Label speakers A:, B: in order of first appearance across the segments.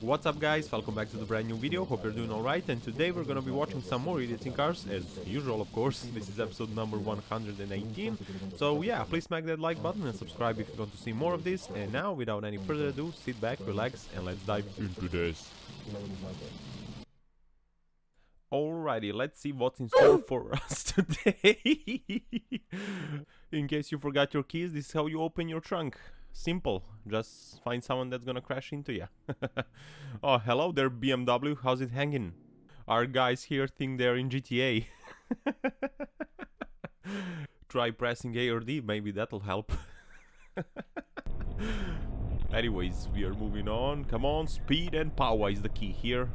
A: What's up guys, welcome back to the brand new video, hope you're doing alright, and today we're gonna be watching some more idiots in cars, as usual of course. This is episode number 118, so yeah, please smack that like button and subscribe if you want to see more of this, and now without any further ado, sit back, relax, and let's dive into this. Alrighty, let's see what's in store for us today. In case you forgot your keys, this is how you open your trunk. Simple, just find someone that's gonna crash into you. Oh, hello there BMW, how's it hanging? Our guys here think they're in GTA. Try pressing A or D, maybe that'll help. Anyways, we are moving on. Come on, speed and power is the key here.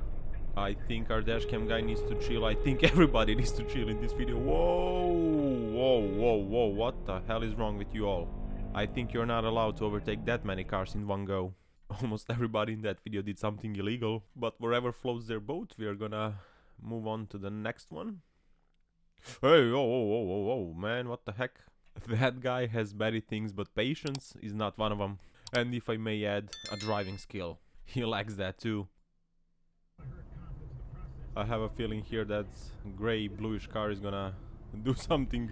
A: I think our dashcam guy needs to chill. I think everybody needs to chill in this video. Whoa, whoa, whoa, whoa, what the hell is wrong with you all? I think you're not allowed to overtake that many cars in one go. Almost everybody in that video did something illegal, but wherever floats their boat, we are gonna move on to the next one. Hey, oh, man, what the heck? That guy has many things, but patience is not one of them. And if I may add, a driving skill. He lacks that too. I have a feeling here that gray bluish car is gonna do something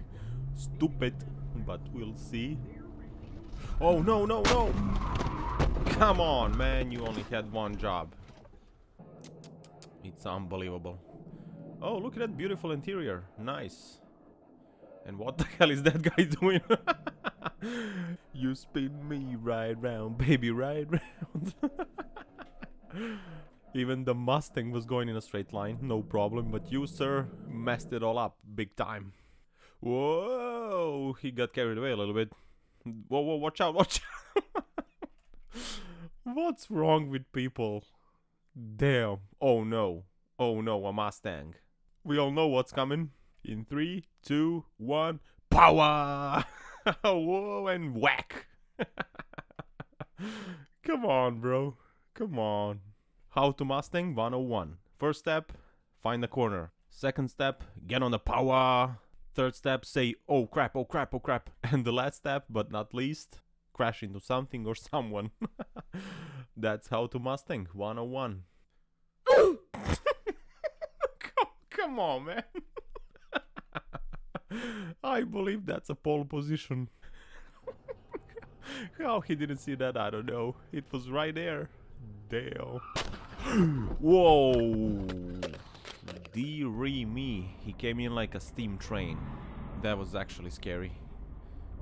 A: stupid, but we'll see. Oh no, no, no! Come on, man, you only had one job. It's unbelievable. Oh, look at that beautiful interior. Nice. And what the hell is that guy doing? You spin me right round, baby, right round. Even the Mustang was going in a straight line, no problem, but you, sir, messed it all up big time. Whoa, he got carried away a little bit. Whoa, whoa, watch out, watch out. What's wrong with people? Damn. Oh no, a Mustang. We all know what's coming. In 3, 2, 1, power! Whoa, and whack. Come on, bro, come on. How to Mustang 101. First step, find the corner. Second step, get on the power. Third step, say, oh crap, oh crap, oh crap. And the last step, but not least, crash into something or someone. That's how to Mustang 101. Come on, man. I believe that's a pole position. How he didn't see that, I don't know. It was right there. Damn. Whoa. Dearie me. He came in like a steam train. That was actually scary.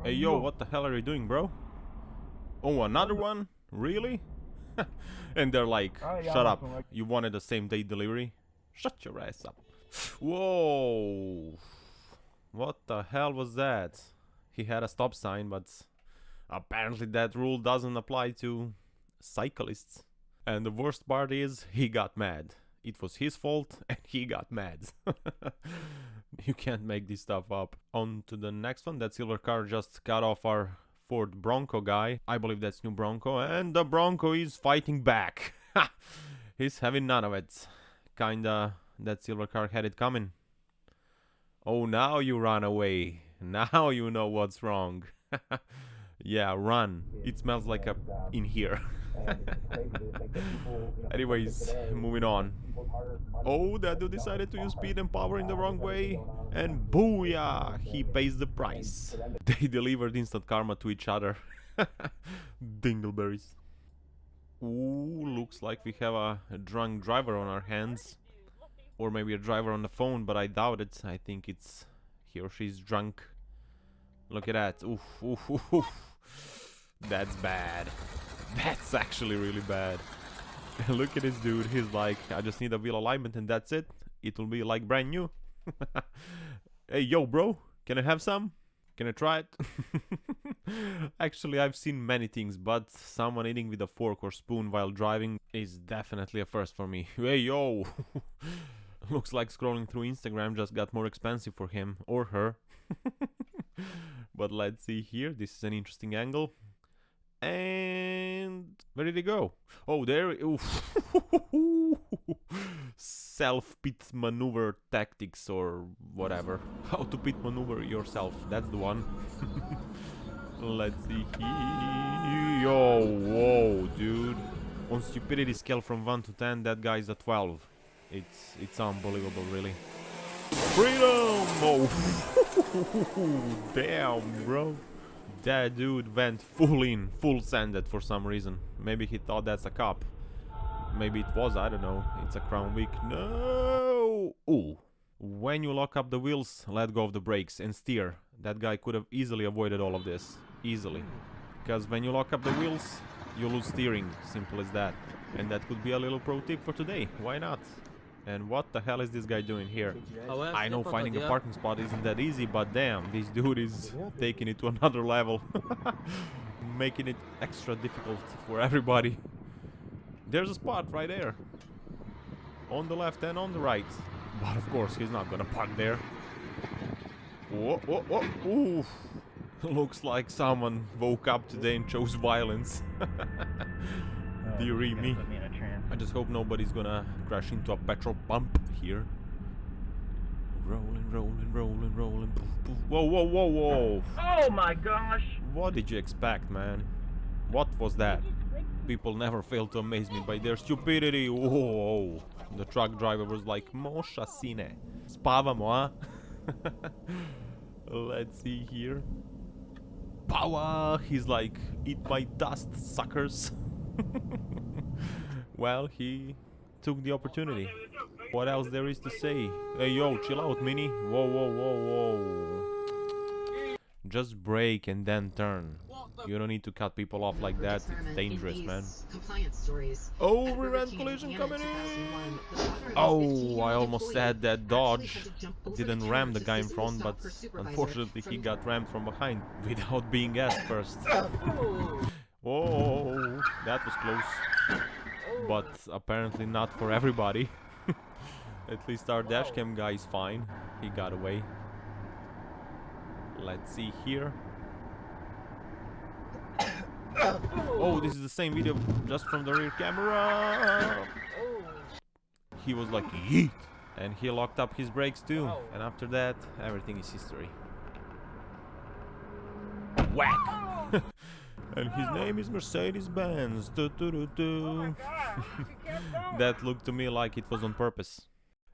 A: Hey yo, what the hell are you doing, bro? Oh, another one? Really? And they're like, shut up. You wanted the same day delivery? Shut your ass up. Whoa. What the hell was that? He had a stop sign, but apparently that rule doesn't apply to cyclists. And the worst part is, he got mad. It was his fault and he got mad. You can't make this stuff up. On to the next one. That silver car just cut off our Ford Bronco guy. I believe that's new Bronco. And the Bronco is fighting back. He's having none of it. Kinda, that silver car had it coming. Oh, now you run away. Now you know what's wrong. Yeah, run. It smells like a in here. Anyways, moving on. Oh, that dude decided to use speed and power in the wrong way, and booyah, he pays the price. They delivered instant karma to each other. Dingleberries. Ooh, looks like we have a drunk driver on our hands. Or maybe a driver on the phone, but I doubt it. I think it's he or she's drunk. Look at that. Oof, oof, oof, oof. That's bad. That's actually really bad. Look at this dude. He's like, I just need a wheel alignment and that's it. It will be like brand new. Hey, yo, bro. Can I have some? Can I try it? Actually, I've seen many things, but someone eating with a fork or spoon while driving is definitely a first for me. Hey, yo. Looks like scrolling through Instagram just got more expensive for him or her. But let's see here. This is an interesting angle. And where did he go? Oh, there. Self-pit maneuver tactics or whatever. How to pit maneuver yourself. That's the one. Let's see here. Yo, whoa, dude. On stupidity scale from 1 to 10, that guy's a 12. It's unbelievable, really. Freedom! Oh, damn, bro. That dude went full sanded for some reason. Maybe he thought that's a cop. Maybe it was, I don't know. It's a Crown Week. No! Ooh. When you lock up the wheels, let go of the brakes and steer. That guy could have easily avoided all of this. Easily. Because when you lock up the wheels, you lose steering. Simple as that. And that could be a little pro tip for today. Why not? And what the hell is this guy doing here? I know finding a parking spot isn't that easy, but damn, this dude is taking it to another level. Making it extra difficult for everybody. There's a spot right there. On the left and on the right. But of course, he's not gonna park there. Whoa, whoa, whoa. Oof. Looks like someone woke up today and chose violence. Dear me. I just hope nobody's gonna crash into a petrol pump here. Rolling, rolling, rolling, rolling. Poof, poof. Whoa, whoa, whoa, whoa.
B: Oh my gosh!
A: What did you expect, man? What was that? People never fail to amaze me by their stupidity. Whoa. The truck driver was like, Mosha sine. Spavamo, huh? Let's see here. Power! He's like, eat my dust, suckers. Well, he took the opportunity. What else there is to say? Hey, yo, chill out, Mini. Whoa, whoa, whoa, whoa. Just brake and then turn. You don't need to cut people off like that. It's dangerous, man. Oh, rear-end collision coming in! Oh, I almost said that Dodge didn't ram the guy in front, but unfortunately he got rammed from behind without being asked first. Whoa, that was close. But apparently not for everybody. At least our dashcam guy is fine. He got away. Let's see here. Oh, this is the same video just from the rear camera. He was like, yeet! And he locked up his brakes too. And after that, everything is history. Whack! And his name is Mercedes-Benz. That looked to me like it was on purpose.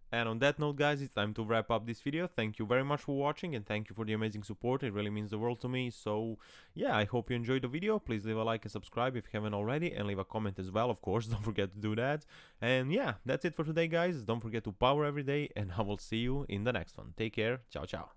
A: And on that note, guys, it's time to wrap up this video. Thank you very much for watching and thank you for the amazing support. It really means the world to me. So yeah, I hope you enjoyed the video. Please leave a like and subscribe if you haven't already, and leave a comment as well, of course. Don't forget to do that. And yeah, that's it for today, guys. Don't forget to power every day, and I will see you in the next one. Take care. Ciao, ciao.